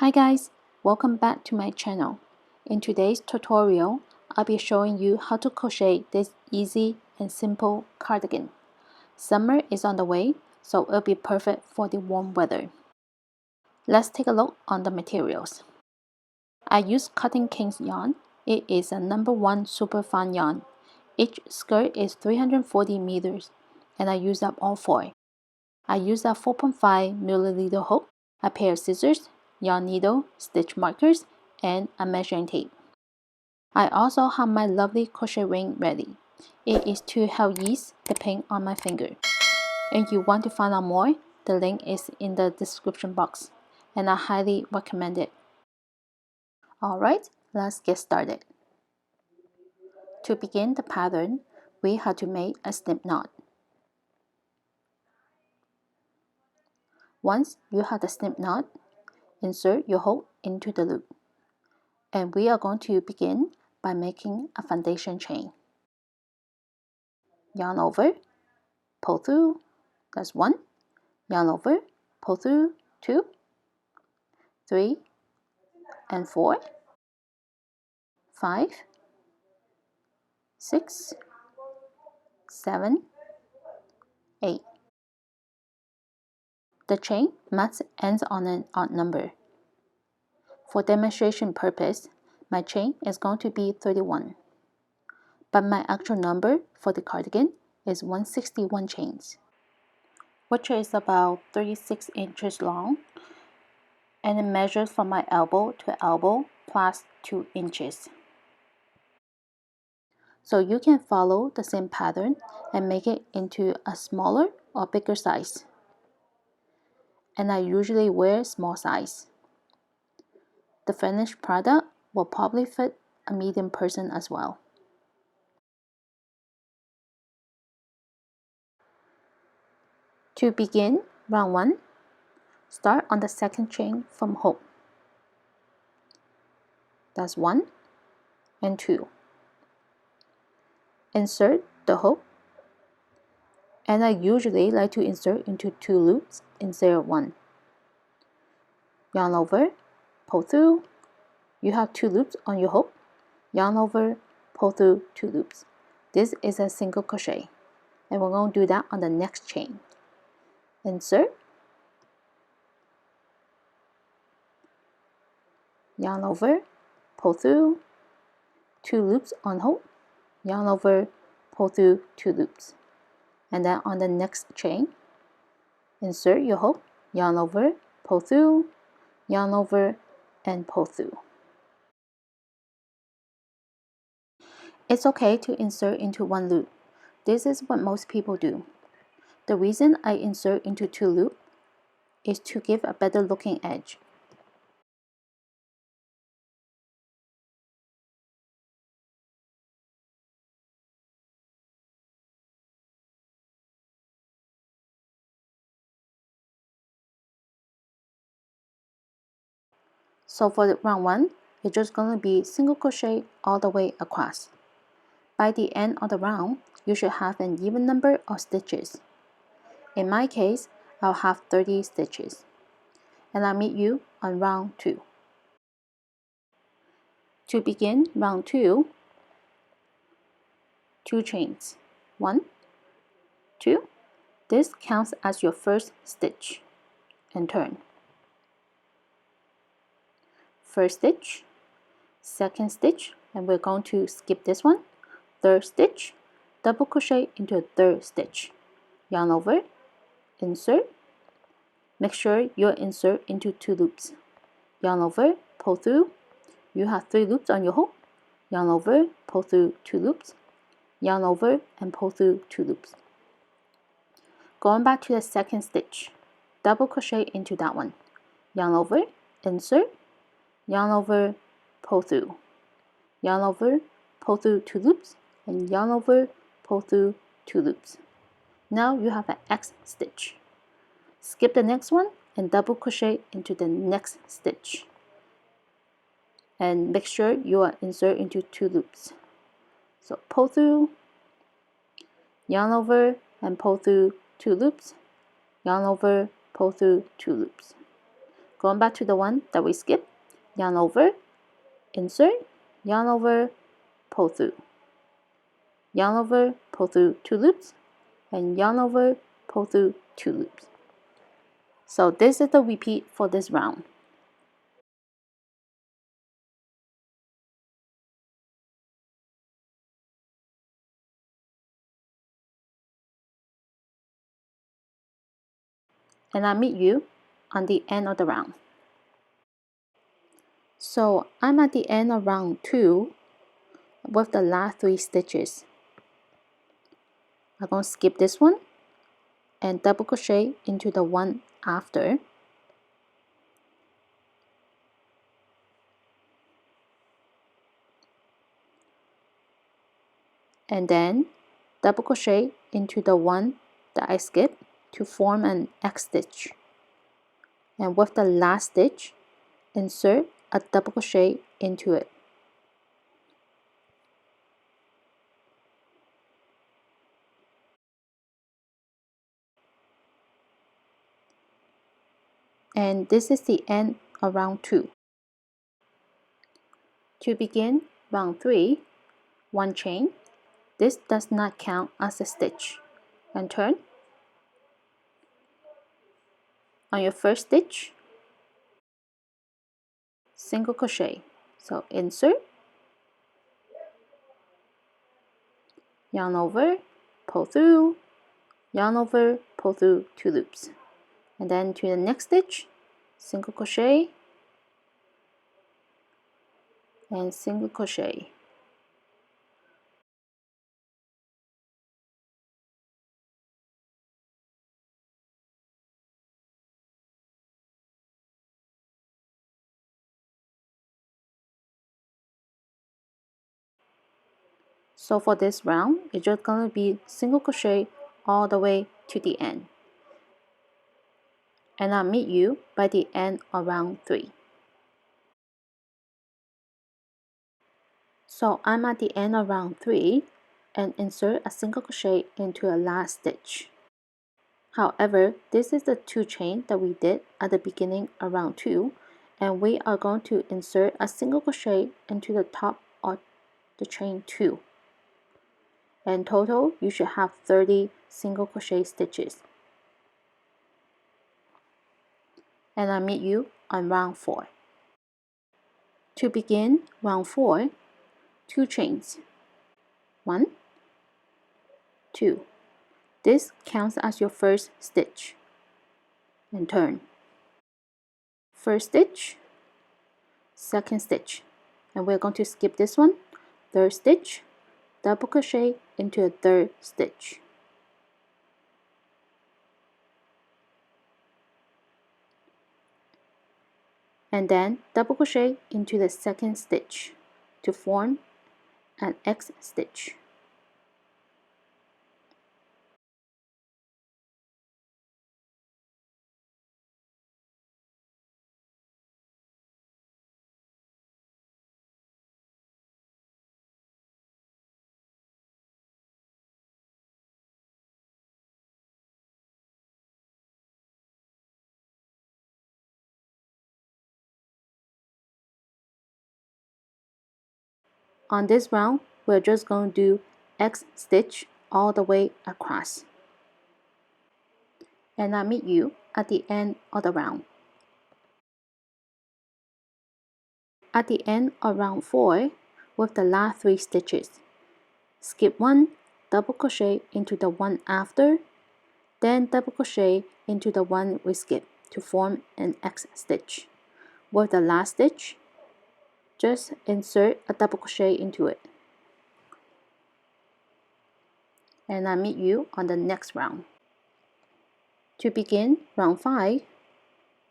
Hi guys, welcome back to my channel. In today's tutorial, I'll be showing you how to crochet this easy and simple cardigan. Summer is on the way, so it'll be perfect for the warm weather. Let's take a look on the materials. I use Cotton King's yarn. It is a #1 super fine yarn. Each skirt is 340 meters, and I use up all 4. I use a 4.5 milliliter hook, a pair of scissors, yarn needle, stitch markers, and a measuring tape. I also have my lovely crochet ring ready. It is to help ease the pain on my finger. If you want to find out more, the link is in the description box, and I highly recommend it. Alright, let's get started. To begin the pattern, we have to make a slip knot. Once you have the slip knot, insert your hook into the loop. And we are going to begin by making a foundation chain. Yarn over, pull through, that's 1. Yarn over, pull through, 2, 3, and 4, 5, 6, 7, 8. The chain must end on an odd number. For demonstration purpose, my chain is going to be 31. But my actual number for the cardigan is 161 chains, which is about 36 inches long, and it measures from my elbow to elbow plus 2 inches. So you can follow the same pattern and make it into a smaller or bigger size. And I usually wear small size. The finished product will probably fit a medium person as well. To begin round 1, start on the second chain from hook. That's 1 and 2. Insert the hook, and I usually like to insert into 2 loops instead of 1. Yarn over, pull through. You have 2 loops on your hook. Yarn over, pull through 2 loops. This is a single crochet, and we're going to do that on the next chain. Insert, yarn over, pull through, 2 loops on hook, yarn over, pull through 2 loops. And then on the next chain, insert your hook, yarn over, pull through, yarn over, and pull through. It's okay to insert into 1 loop. This is what most people do. The reason I insert into 2 loops is to give a better looking edge. So for round 1, it's just going to be single crochet all the way across. By the end of the round, you should have an even number of stitches. In my case, I'll have 30 stitches. And I'll meet you on round 2. To begin round 2, 2 chains. 1, 2. This counts as your first stitch. And turn. First stitch, second stitch, and we're going to skip this one. Third stitch, double crochet into a third stitch. Yarn over, insert. Make sure you insert into 2 loops. Yarn over, pull through. You have 3 loops on your hook. Yarn over, pull through 2 loops. Yarn over and pull through 2 loops. Going back to the second stitch, double crochet into that one. Yarn over, insert. Yarn over, pull through. Yarn over, pull through 2 loops, and yarn over, pull through 2 loops. Now you have an X stitch. Skip the next one and double crochet into the next stitch. And make sure you are insert into 2 loops. So pull through, yarn over, and pull through 2 loops. Yarn over, pull through 2 loops. going back to the one that we skipped, yarn over, insert, yarn over, pull through, yarn over, pull through 2 loops, and yarn over, pull through 2 loops. So this is the repeat for this round. And I'll meet you on the end of the round. So I'm at the end of round 2 with the last 3 stitches. I'm going to skip this one and double crochet into the one after. And then double crochet into the one that I skipped to form an X stitch. And with the last stitch, insert a double crochet into it. And this is the end of round 2. To begin round 3, 1 chain. This does not count as a stitch. And turn. On your first stitch, single crochet. So insert, yarn over, pull through, yarn over, pull through 2 loops. And then to the next stitch, single crochet and single crochet. So for this round, it's just going to be single crochet all the way to the end. And I'll meet you by the end of round 3. So I'm at the end of round 3 and insert a single crochet into a last stitch. However, this is the 2 chain that we did at the beginning of round 2, and we are going to insert a single crochet into the top of the chain 2. And total, you should have 30 single crochet stitches. And I'll meet you on round 4. To begin round 4, 2 chains. 1, 2. This counts as your first stitch. And turn. First stitch, second stitch. And we're going to skip this one. Third stitch, double crochet into a third stitch. And then double crochet into the second stitch to form an X stitch. On this round, we're just going to do X stitch all the way across. And I'll meet you at the end of the round. At the end of round 4, with the last 3 stitches, skip 1, double crochet into the one after, then double crochet into the one we skipped to form an X stitch. With the last stitch, just insert a double crochet into it. And I'll meet you on the next round. To begin round 5,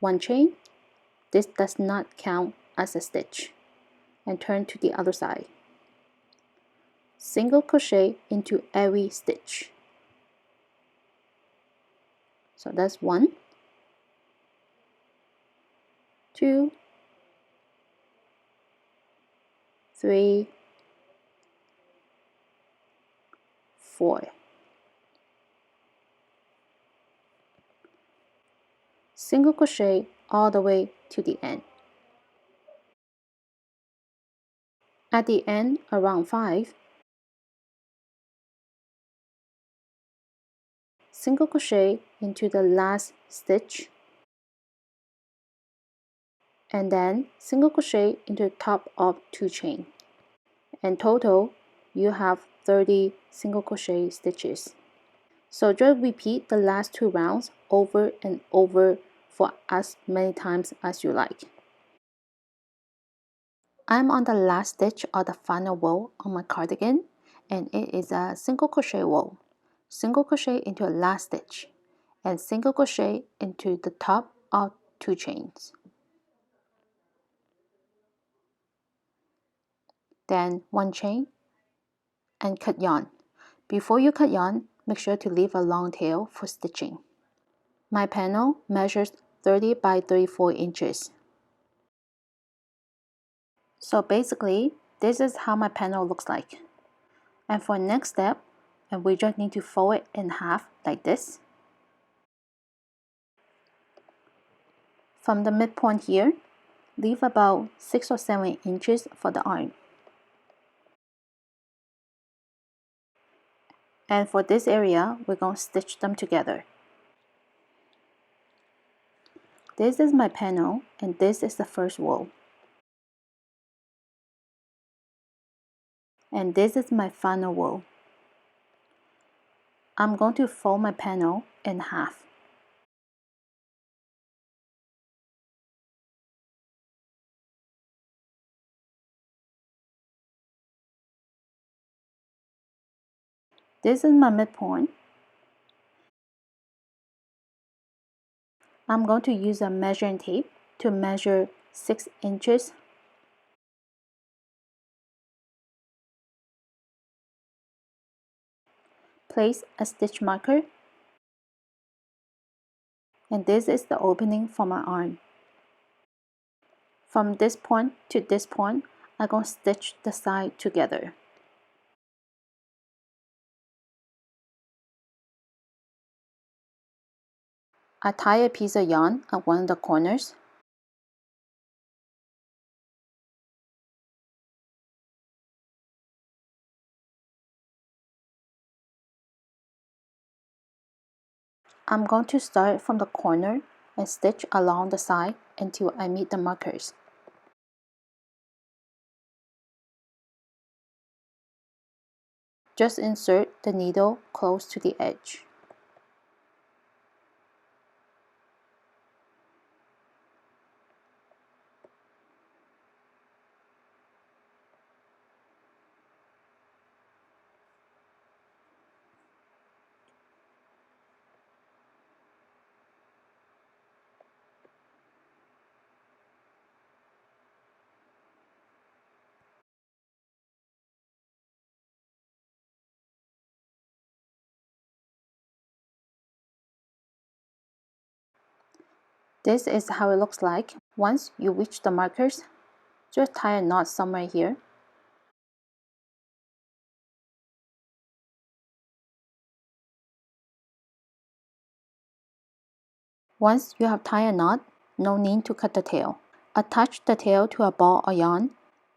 1 chain. This does not count as a stitch. And turn to the other side. Single crochet into every stitch. So that's 1, 2, 3, 4. Single crochet all the way to the end. At the end, around 5, single crochet into the last stitch, and then single crochet into the top of 2 chain. In total, you have 30 single crochet stitches. So just repeat the last 2 rounds over and over for as many times as you like. I'm on the last stitch of the final row on my cardigan, and it is a single crochet row. Single crochet into the last stitch, and single crochet into the top of 2 chains. Then 1 chain, and cut yarn. Before you cut yarn, make sure to leave a long tail for stitching. My panel measures 30 by 34 inches. So basically, this is how my panel looks like. And for next step, and we just need to fold it in half like this. From the midpoint here, leave about 6 or 7 inches for the arm. And for this area, we're going to stitch them together. This is my panel, and this is the first row. And this is my final row. I'm going to fold my panel in half. This is my midpoint. I'm going to use a measuring tape to measure 6 inches. Place a stitch marker, and this is the opening for my arm. From this point to this point, I'm going to stitch the side together. I tie a piece of yarn at one of the corners. I'm going to start from the corner and stitch along the side until I meet the markers. Just insert the needle close to the edge. This is how it looks like. Once you reach the markers, just tie a knot somewhere here. Once you have tied a knot, no need to cut the tail. Attach the tail to a ball of yarn.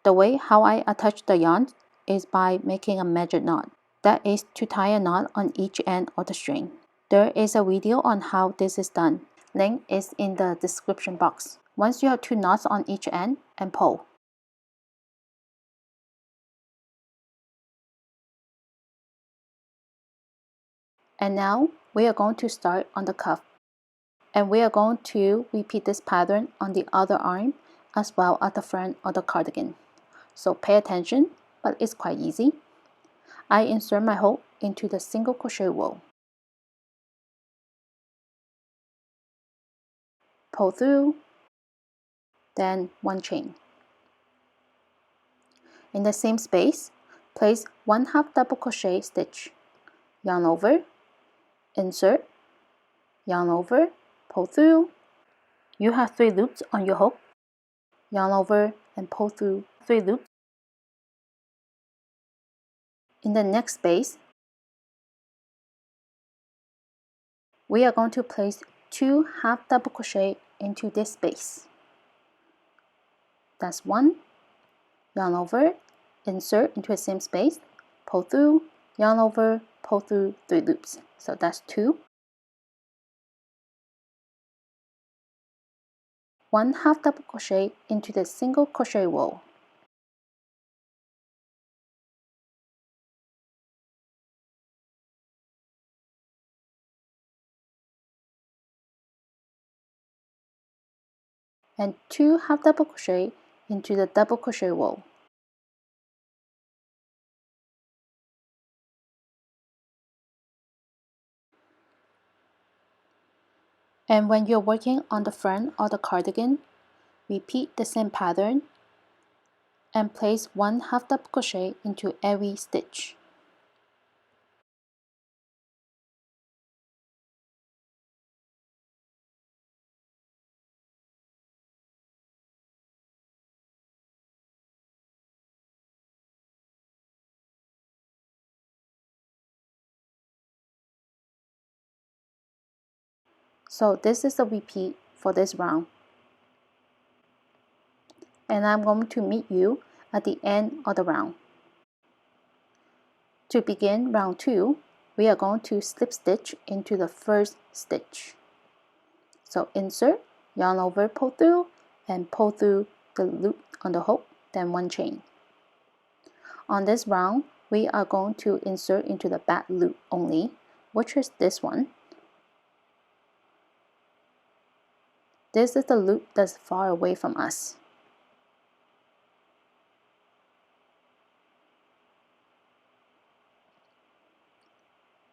The way how I attach the yarn is by making a measured knot. That is to tie a knot on each end of the string. There is a video on how this is done. Link is in the description box. Once you have 2 knots on each end, and pull. And now we are going to start on the cuff. And we are going to repeat this pattern on the other arm as well as the front of the cardigan. So pay attention, but it's quite easy. I insert my hook into the single crochet row. Pull through, then 1 chain. In the same space, place 1/2 double crochet stitch. Yarn over, insert, yarn over, pull through. You have 3 loops on your hook. Yarn over and pull through 3 loops. In the next space, we are going to place 2 half double crochet into this space. that's 1, yarn over, insert into the same space, pull through, yarn over, pull through 3 loops. So that's 2. 1 half double crochet into the single crochet row. And 2 half double crochet into the double crochet row. And when you're working on the front of the cardigan, repeat the same pattern and place 1 half double crochet into every stitch. So this is the repeat for this round. And I'm going to meet you at the end of the round. To begin round 2, we are going to slip stitch into the first stitch. So insert, yarn over, pull through, and pull through the loop on the hook, then 1 chain. On this round, we are going to insert into the back loop only, which is this one. This is the loop that's far away from us.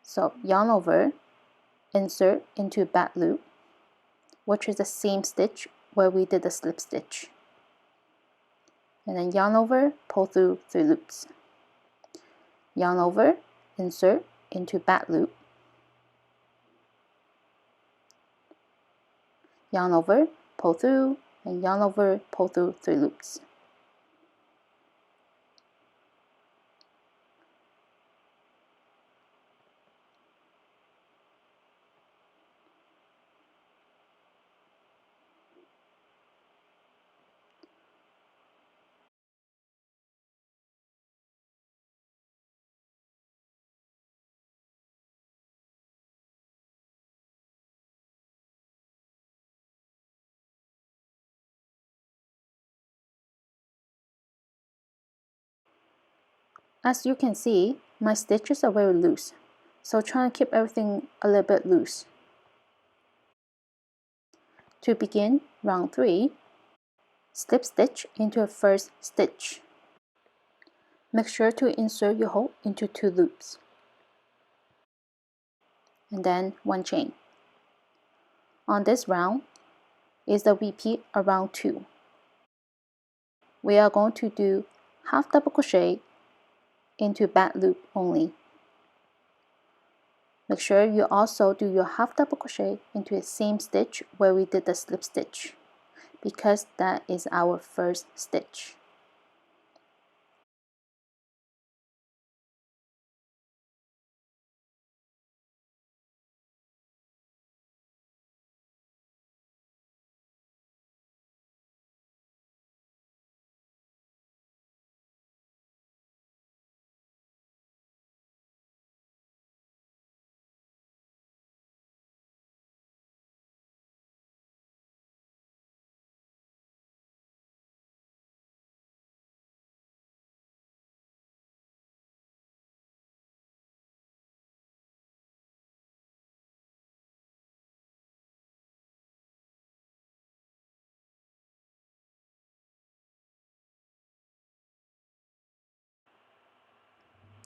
So yarn over, insert into back loop, which is the same stitch where we did the slip stitch. And then yarn over, pull through 3 loops. Yarn over, insert into back loop. Yarn over, pull through, and yarn over, pull through 3 loops. As you can see, my stitches are very loose, so try to keep everything a little bit loose. To begin round 3, slip stitch into the first stitch. Make sure to insert your hook into 2 loops, and then 1 chain. On this round is the repeat around 2. We are going to do half double crochet into back loop only. Make sure you also do your half double crochet into the same stitch where we did the slip stitch, because that is our first stitch.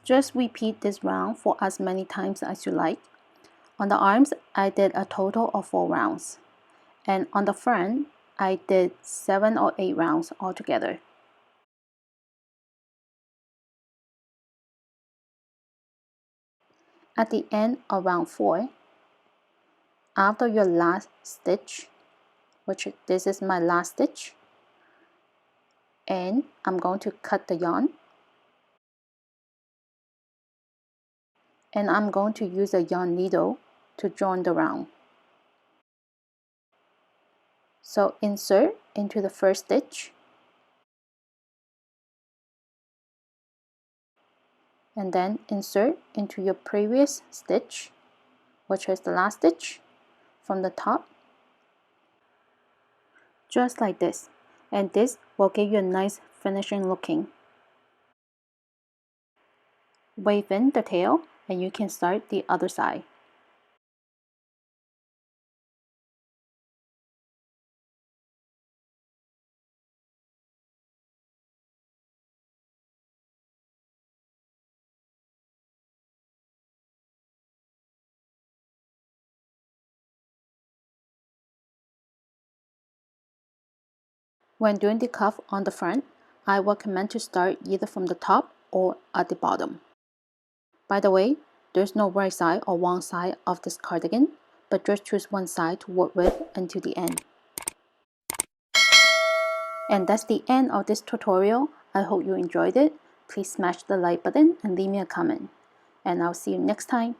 Just repeat this round for as many times as you like. On the arms, I did a total of 4 rounds. And on the front, I did 7 or 8 rounds altogether. At the end of round 4, after your last stitch, which this is my last stitch, and I'm going to cut the yarn, and I'm going to use a yarn needle to join the round. So insert into the first stitch, and then insert into your previous stitch, which is the last stitch from the top, just like this, and this will give you a nice finishing looking. Wave in the tail and you can start the other side. When doing the cuff on the front, I recommend to start either from the top or at the bottom. By the way, there's no right side or wrong side of this cardigan, but just choose one side to work with until the end. And that's the end of this tutorial. I hope you enjoyed it. Please smash the like button and leave me a comment. And I'll see you next time.